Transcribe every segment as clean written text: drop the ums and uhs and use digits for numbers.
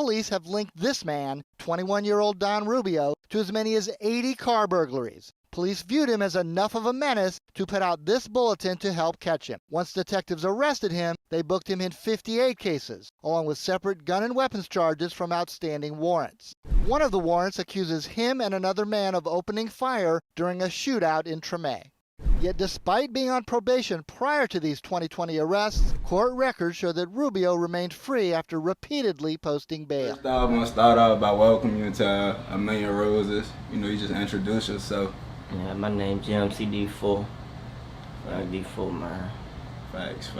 police have linked this man, 21-year-old Don Rubio, to as many as 80 car burglaries. Police viewed him as enough of a menace to put out this bulletin to help catch him. Once detectives arrested him, they booked him in 58 cases, along with separate gun and weapons charges from outstanding warrants. One of the warrants accuses him and another man of opening fire during a shootout in Treme. Yet despite being on probation prior to these 2020 arrests, court records show that Rubio remained free after repeatedly posting bail. First off, I'm going to start off by welcoming you to A Million Roses. You just introduce yourself. Yeah, my name GMC D4. D4, man. Facts.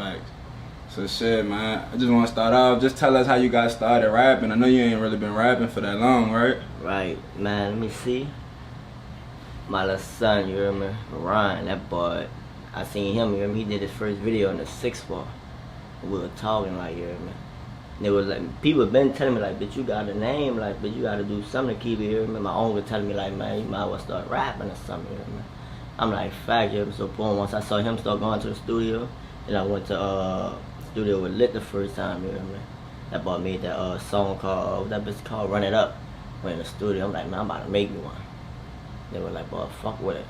So shit, man, I just want to start off, just tell us how you got started rapping. I know you ain't really been rapping for that long, right? Right, man, let me see. My little son, you hear me? Ryan, that boy, I seen him, you hear me? He did his first video in the 6th floor. We were talking, like, you hear me? And it was like, people have been telling me, like, bitch, you got a name, like, bitch, you got to do something to keep it, you hear me? My uncle telling me, like, man, you might as well start rapping or something, you hear me? I'm like, fact, you hear me? So, boom, once I saw him start going to the studio, then I went to studio with Lit the first time, you hear me? That boy made that song called, what that bitch called, Run It Up. Went in the studio, I'm like, man, I'm about to make me one. They were like, boy, fuck with it.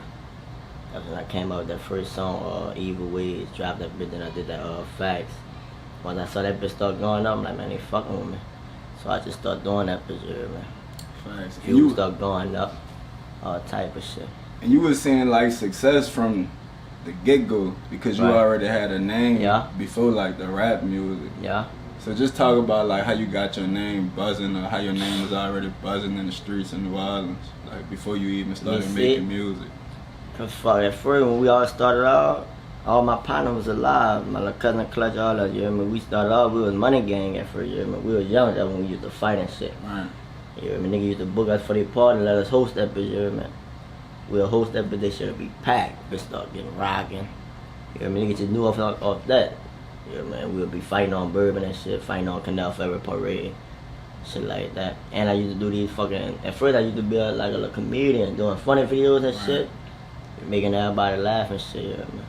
That's when I came out with that first song, Evil Ways, dropped that bitch, then I did that Facts. Once I saw that bitch start going up, I'm like, man, they fucking with me. So I just started doing that bitch, man. Facts. Views start going up, all type of shit. And you was seeing like success from the get-go because you already had a name before like the rap music. Yeah. So just talk about like how you got your name buzzing or how your name was already buzzing in the streets in New Orleans, like before you even started making music. Cause fuck, at first when we all started out, all my partners was alive. My little cousin Clutch, all that, you hear me? We started off, we was money gang at first, you hear me? We was young that when we used to fight and shit. Right. You hear me? Nigga used to book us for their party, let us host that bitch, you hear me? We'll host that bitch, they should be packed. Bitch start getting rocking. You hear me? Nigga just knew off that. Yeah, man, we'll be fighting on Bourbon and shit, fighting on Canal Ferry Parade, shit like that. And I used to do these fucking, at first I used to be like a little comedian, doing funny videos and shit, making everybody laugh and shit, yeah, man.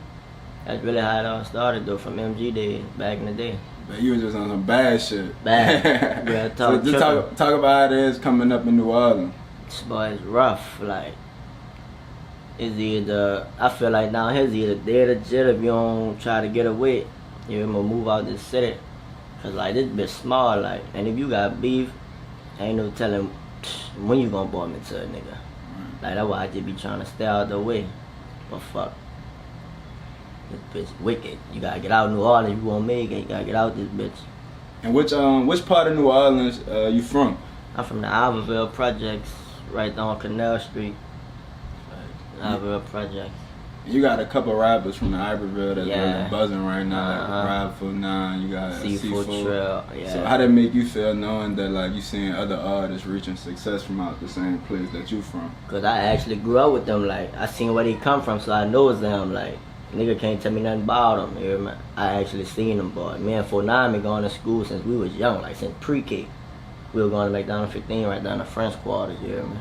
That's really how it all started though, from MG days, back in the day. But you was just on some bad shit. Bad. Yeah, so just talk about how it is coming up in New Orleans. This boy is rough, like, it's either, I feel like down here it's either dead or jail if you don't try to get away. You know, move out this city, cause like this bitch small, like, and if you got beef, ain't no telling when you gonna bomb into a nigga. Like that's why I just be trying to stay out the way. But fuck, this bitch wicked. You gotta get out of New Orleans. You won't make it. You gotta get out this bitch. And which part of New Orleans you from? I'm from the Iberville Projects, right there on Canal Street. Iberville Projects. You got a couple rappers from the Iberville that's really buzzing right now, like Rap for 9, you got C4 Trail, So how that make you feel knowing that like you seeing other artists reaching success from out the same place that you from? Cause I actually grew up with them, like I seen where they come from, so I know it's them. Like nigga can't tell me nothing about them. You hear me? I actually seen them, boy. Me and 49 been going to school since we was young, like since pre-K. We were going to McDonald 15 right down the French quarters. You hear me?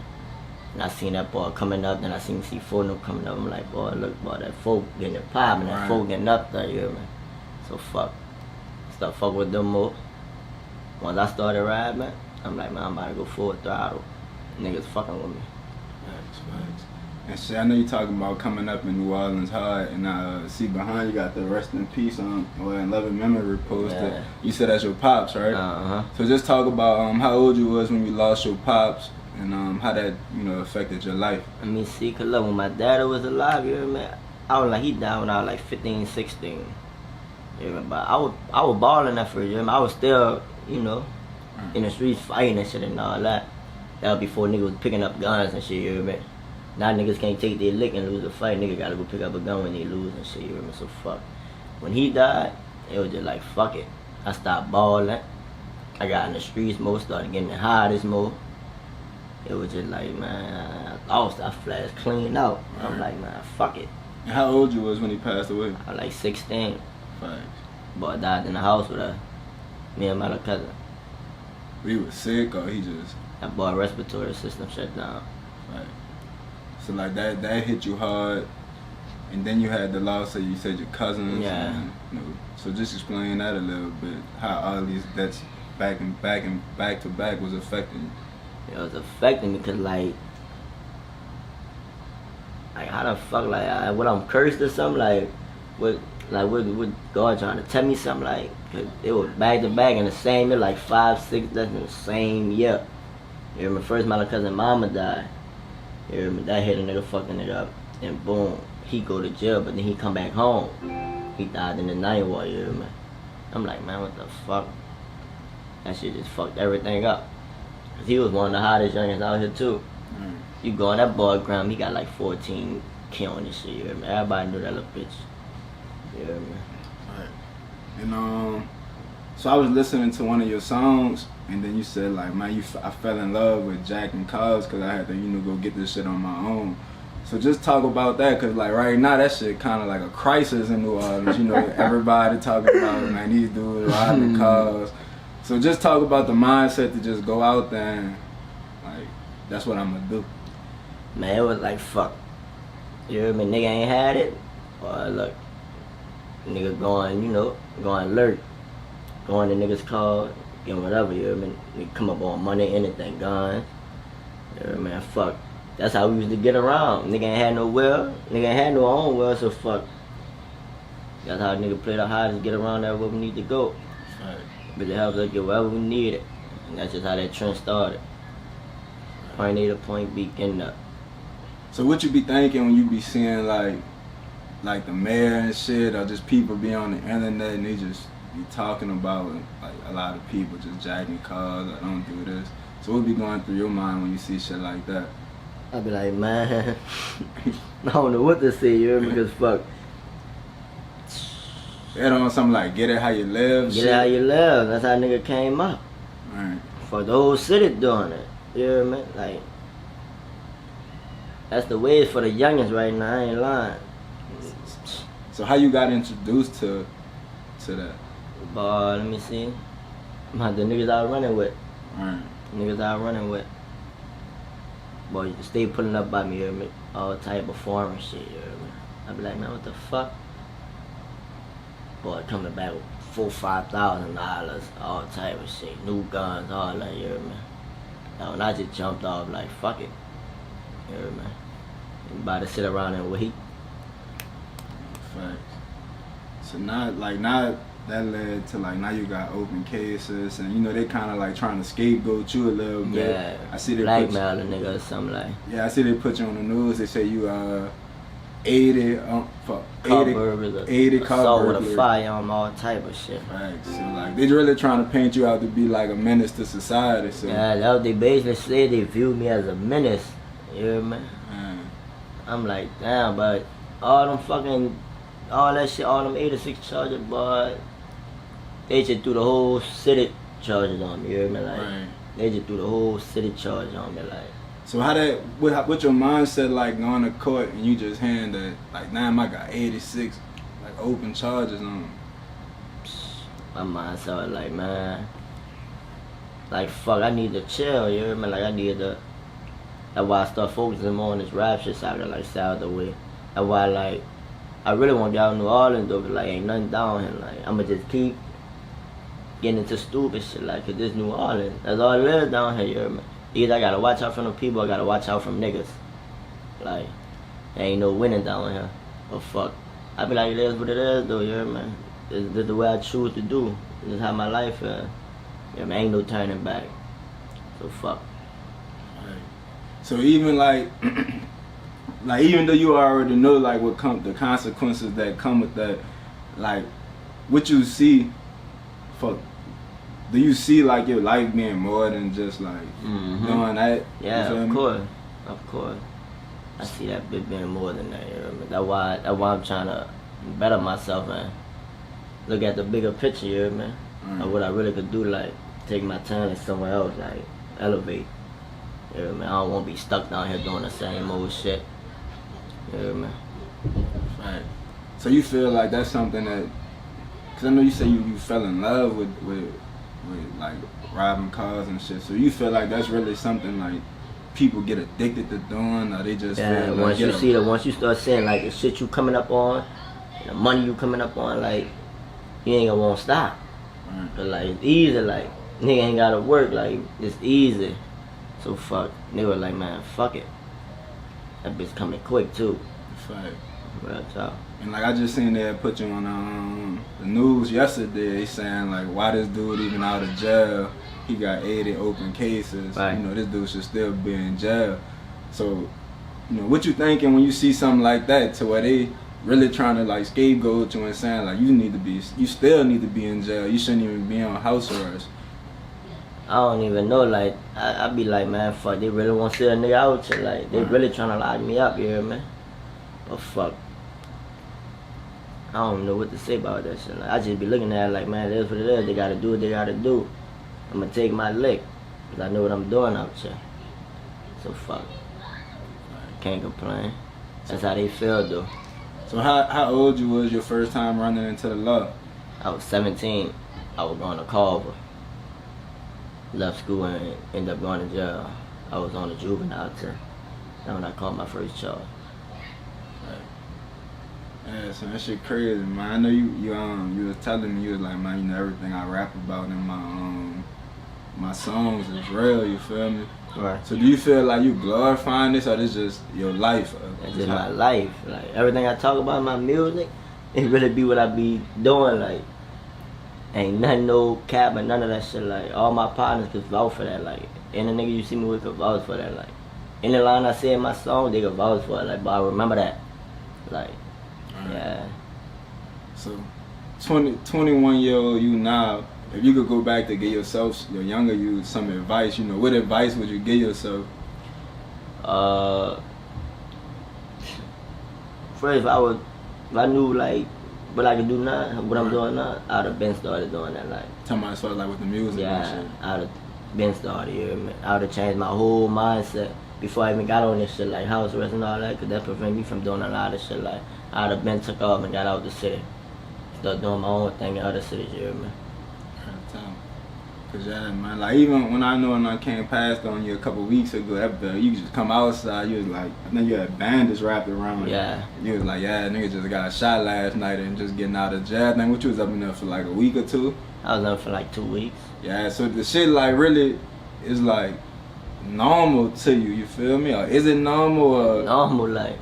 And I seen that boy coming up, then I seen C4 coming up. I'm like, boy, look, boy, that folk getting it popping, that folk getting up there, you hear me? So fuck. Start fuck with them more. Once I started riding, man, I'm like, man, I'm about to go full throttle. Niggas fucking with me. Facts. And shit, I know you talking about coming up in New Orleans hard, and see behind you got the Rest in Peace on, or in Loving Memory posted. Yeah. You said that's your pops, right? So just talk about how old you was when you lost your pops, and how that, affected your life. Let me see, cause look, when my dad was alive, you hear me? I was like, he died when I was like 15, 16. You hear me? But I was balling that for you hear me? I was still, in the streets fighting and shit and all that. That was before niggas was picking up guns and shit, you hear me? Now niggas can't take their lick and lose a fight. Nigga gotta go pick up a gun when they lose and shit, you hear me? So fuck. When he died, it was just like, fuck it. I stopped balling. I got in the streets more, started getting high this more. It was just like, man, I lost, I flashed clean out. I'm like, man, fuck it. And how old you was when he passed away? I was like 16. Facts. Boy died in the house with us. Me and my little cousin. He was sick or he just? That boy respiratory system shut down. Right. So like that hit you hard, and then you had the loss of, you said, your cousins. Yeah. And, so just explain that a little bit, how all these deaths back to back was affecting you? It was affecting me because like how the fuck what I'm cursed or something what God trying to tell me something cause it was back to back in the same year, like 5, 6, that's in the same year. You remember first my little cousin mama died. You remember that hit a nigga fucking it up, and boom, he go to jail, but then he come back home. He died in the night war. You remember? I'm like, man, what the fuck? That shit just fucked everything up. Cause he was one of the hottest youngins out here too. You go on that boy ground, he got like 14 killing this shit. You hear me? Everybody knew that little bitch. You hear me? Right. And so I was listening to one of your songs, and then you said like, man, I fell in love with jacking cars because I had to, go get this shit on my own. So just talk about that, cause like right now that shit kind of like a crisis in New Orleans. Everybody talking about, man, these dudes riding cars. So just talk about the mindset to just go out there and like, that's what I'm gonna do. Man, it was like fuck. You hear me? Nigga ain't had it. Or look, nigga going alert. Going to niggas' car, getting whatever, you hear me? Nigga come up on money, anything, guns. You hear me? Fuck. That's how we used to get around. Nigga ain't had no will. Nigga ain't had no own will, so fuck. That's how nigga play the hardest, get around there where we need to go. Right. But it helps us get wherever we need it. And that's just how that trend started. Point A to point B, getting up. So what you be thinking when you be seeing like the mayor and shit, or just people be on the internet and they just be talking about like a lot of people just jacking cars or don't do this. So what be going through your mind when you see shit like that? I be like, man, I don't know what to say, you hear me? Because fuck. They on something like get it how you live. Get it how you live. That's how nigga came up. Right. For the whole city doing it. You hear me? Like, that's the way for the youngins right now. I ain't lying. So how you got introduced to that? Boy, let me see. The niggas I was running with. Right. Niggas I was running with. Boy, you stay pulling up by me, you hear me? All type of foreign shit, you hear me? I be like, man, what the fuck? Boy, coming back with $4,000-$5,000, all type of shit, new guns, all that, you hear me? Now when I just jumped off, like, fuck it, you hear me? Anybody sit around and wait. Facts. So now that led to like now you got open cases and they kind of like trying to scapegoat you a little bit. Yeah, I see they blackmail a nigga or something like. Yeah, I see they put you on the news. They say you 80 for 80 car assault with burglary. a firearm, all type of shit. Right. So like they really trying to paint you out to be like a menace to society. So yeah, that's what they basically say. They view me as a menace. You hear me? I'm like, damn, but all that shit, all them 86 charges, boy, they just threw the whole city charges on me, you hear me? Like, right. They just threw the whole city charge on me, like. So what your mindset like going to court and you just hand that, like, damn, I got 86, like, open charges on me? My mindset was like, man, like, fuck, I need to chill, you hear me? Like, that's why I start focusing more on this rap shit so I can, like, stay out the way. That's why, like, I really want to get out of New Orleans though, cause like ain't nothing down here. Like I'ma just keep getting into stupid shit, like, cause this New Orleans, that's all it is down here, you hear me? Either I gotta watch out from the people, I gotta watch out from niggas. Like, there ain't no winning down here. But fuck, I be like, it is what it is though, you hear me? This is the way I choose to do. This is how my life is. You hear me? Ain't no turning back. So fuck. Right. So even like, like even though you already know like the consequences that come with that, like what you see, fuck, do you see like your life being more than just like doing that? Yeah, of course. I see that bit being more than that. You know what I mean? That's why I'm trying to better myself and look at the bigger picture. You know what I mean? Of what I really could do, like take my talent somewhere else, like elevate. You know what I mean? I don't want to be stuck down here doing the same old shit. You know what I mean? Right. So you feel like that's something that, cause I know you say you fell in love with like robbing cars and shit. So you feel like that's really something like people get addicted to doing, or they just feel like once you start seeing like the shit you coming up on, the money you coming up on, like you ain't gonna want to stop. Right. But like it's easy, like Nigga ain't gotta work, like, it's easy. So fuck, nigga was like, man, fuck it. That bitch coming quick too. Fact. Real talk. And like I just seen that put you on the news yesterday, saying like, why this dude even out of jail? He got 80 open cases. Right. You know, this dude should still be in jail. So, you know, what you thinking when you see something like that, to where they really trying to like scapegoat you and saying like, you still need to be in jail. You shouldn't even be on house arrest. I don't even know, like, I be like, man, fuck, they really want to send a nigga out here, like, they really trying to lock me up, you hear me? But fuck, I don't know what to say about that shit. Like, I just be looking at it like, man, that's what it is, they gotta do what they gotta do. I'm gonna take my lick, cause I know what I'm doing out here. So fuck, can't complain. That's how they feel though. So how old you was your first time running into the law? I was 17, I was going to Culver. Left school and ended up going to jail. I was on the juvenile term. That's when I caught my first charge. Yeah, so that shit crazy, man. I know you was telling me, you was like, man, you know, everything I rap about in my songs is real, you feel me? Right. So do you feel like you glorifying this, or this just your life? It's just my life. Like, everything I talk about in my music, it really be what I be doing, like, ain't nothing, no cap or none of that shit. Like, all my partners could vouch for that. Like, any nigga you see me with could vouch for that. Like, any line I say in my song, they could vouch for it. Like, but I remember that. Like, right. Yeah. So, 21-year-old you now, if you could go back to give yourself, your younger you, some advice, you know, what advice would you give yourself? First, if I knew, like, what I could do now, what I'm doing now, I'd have been started doing that, like. Talking about as far as like with the music and Yeah, shit. I'd have been started, you hear me? I would have changed my whole mindset before I even got on this shit, like house arrest and all that, cause that prevent me from doing a lot of shit, like, I'd have been took off and got out the city. Start doing my own thing in other cities, you hear me? Cause yeah, man, like even when I came past on you a couple weeks ago, you just come outside, you was like, I think you had bandage wrapped around you. Yeah. You was like, yeah, nigga just got shot last night and just getting out of jail. I think what you was up in there for like a week or two? I was up for like 2 weeks. Yeah, so the shit like really is like normal to you, you feel me? Or is it normal or? Normal, like,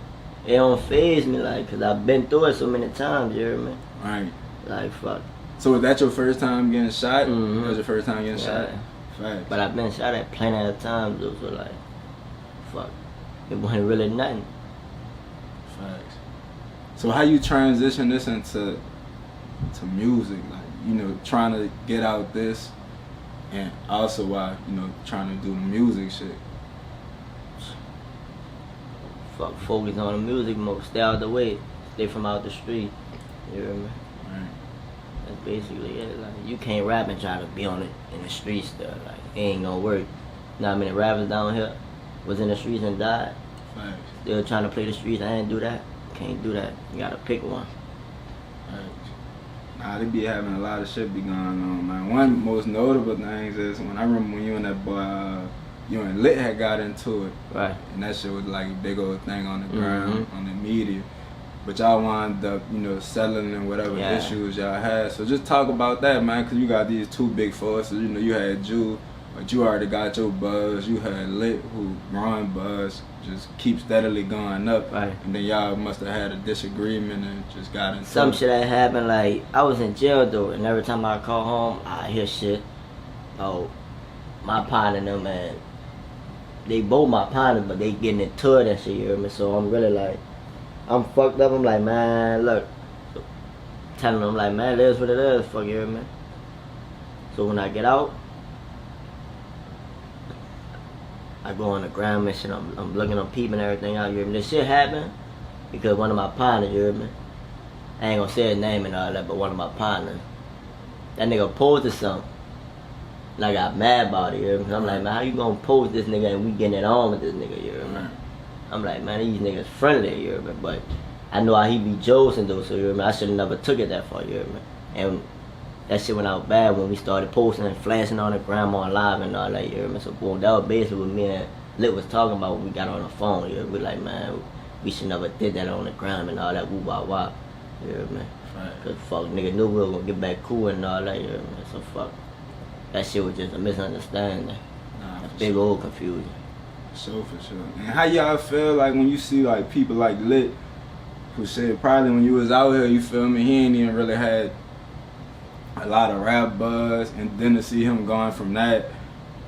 it don't faze me, like, cause I've been through it so many times, you hear me? Right. Like, fuck. So was that your first time getting shot? Mm-hmm. That was your first time getting shot? Facts. But I've been shot at plenty of times though, so like, fuck, it wasn't really nothing. Facts. So how you transition this into music, like, you know, trying to get out this, and also while, you know, trying to do the music shit? Fuck, focus on the music mode, stay out the way, stay from out the street, you hear me? Right. That's basically it. Like, you can't rap and try to be on it in the streets though. Like, it ain't gonna work. You know how many rappers down here was in the streets and died? Facts. Still trying to play the streets. I ain't do that. Can't do that. You gotta pick one. Facts. Nah, they be having a lot of shit be going on, man. One most notable things is when I remember when you and that boy, you and Lit had got into it. Right. And that shit was like a big old thing on the ground, on the media. But y'all wound up, you know, settling and whatever issues y'all had. So just talk about that, man, because you got these two big forces. You know, you had Jew, but you already got your buzz. You had Lit, who Ron buzz just keeps steadily going up. Right. And then y'all must have had a disagreement and just got into Some shit that happened, like, I was in jail though, and every time I call home, I hear shit. Oh, my partner and them, man, they both my partners, but they getting into it and shit, you hear me? So I'm really like, I'm fucked up. I'm like, man, look. Telling them, like, man, it is what it is. Fuck, you hear me? So when I get out, I go on the ground and shit. I'm looking, I'm peeping everything out. You hear me? This shit happened because one of my partners, you hear me? I ain't gonna say his name and all that, but one of my partners, that nigga posted something. And I got mad about it, you hear me? I'm like, man, how you gonna post this nigga and we getting it on with this nigga, you hear me? I'm like, man, these niggas friendly, you hear me? But I know how he be josing though, so you hear me? I should have never took it that far, you hear me? And that shit went out bad when we started posting and flashing on the grandma live and all that, you hear me? So boom, that was basically what me and Lit was talking about when we got on the phone, you hear me? We like, man, we should never did that on the ground and all that woo wah wah, you hear me? Right. Cause fuck, nigga knew we were gonna get back cool and all that, you hear me? So fuck. that shit was just a misunderstanding. A big old confusion. For sure. And how y'all feel like when you see like people like Lit, who said probably when you was out here, you feel me, he ain't even really had a lot of rap buzz, and then to see him going from that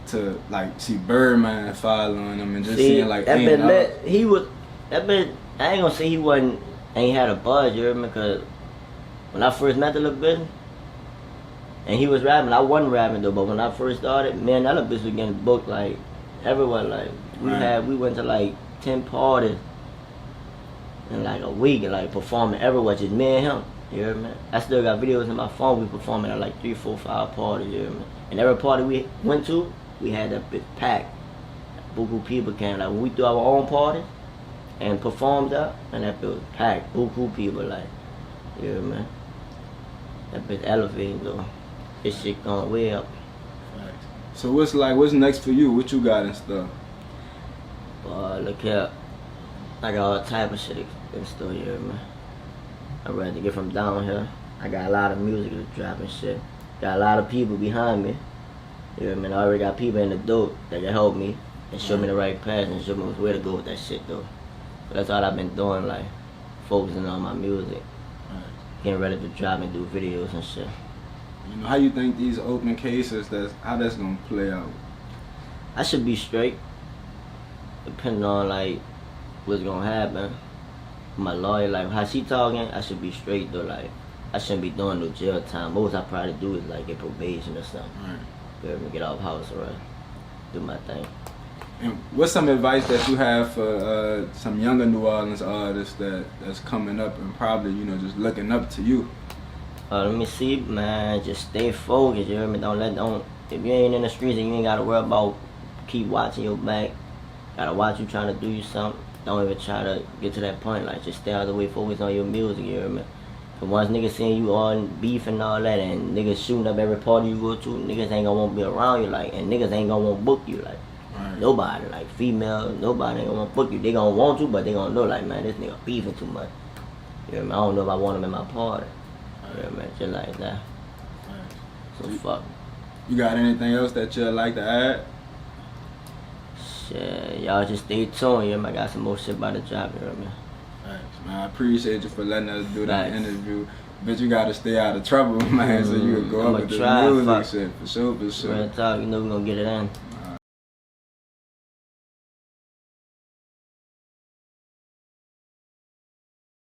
to like see Birdman following him and just seeing like that bit Lit, he was that bit. I ain't gonna say he ain't had a buzz, you heard me? Because when I first met the little bitch, and he was rapping, I wasn't rapping though, but when I first started, man, that little bitch was getting booked like everywhere. Like we went to like 10 parties in like a week and like performing everywhere, just me and him. You hear me? I still got videos in my phone. We performing at like 3, 4, 5 parties. You hear me? And every party we went to, we had that bitch packed. Buku people came. Like when we threw our own parties and performed up, and that bitch was packed. Buku people, like, you hear me? That bitch elevating though. This shit going way up. So what's next for you? What you got and stuff? Look here. I got all type of shit in store, you hear me? I'm ready to get from down here. I got a lot of music to drop and shit. Got a lot of people behind me. You hear me? I already got people in the door that can help me and show me the right path and show me where to go with that shit though. So that's all I've been doing, like focusing on my music. Getting ready to drop and do videos and shit. You know, how you think these open cases, how that's gonna play out? I should be straight, depending on like what's gonna happen. My lawyer, like how she talking, I should be straight though. Like I shouldn't be doing no jail time. Most I probably do is like get probation or something. Get off house arrest, do my thing. And what's some advice that you have for some younger New Orleans artists that's coming up and probably, you know, just looking up to you? Let me see, man. Just stay focused. You hear me? If you ain't in the streets and you ain't gotta worry about keep watching your back. Gotta watch you trying to do you something. Don't even try to get to that point. Like just stay out of the way. Focus on your music. You hear me? Cause once niggas seeing you on beef and all that, and niggas shooting up every party you go to, niggas ain't gonna want to be around you. Like, and niggas ain't gonna want to book you. Like. Nobody, like female, nobody ain't gonna book you. They gonna want to, but they gonna know like, man, this nigga beefing too much. You know what I mean? I don't know if I want him in my party. You know what I mean? Just like that. So fuck. You got anything else that you'd like to add? Shit, y'all just stay tuned. You know what I mean? I got some more shit about to drop. You know what I mean? Thanks, man. I appreciate you for letting us do that interview. But you gotta stay out of trouble, man, so you can go up with the music shit. For sure. Real talk, you know we gonna get it in.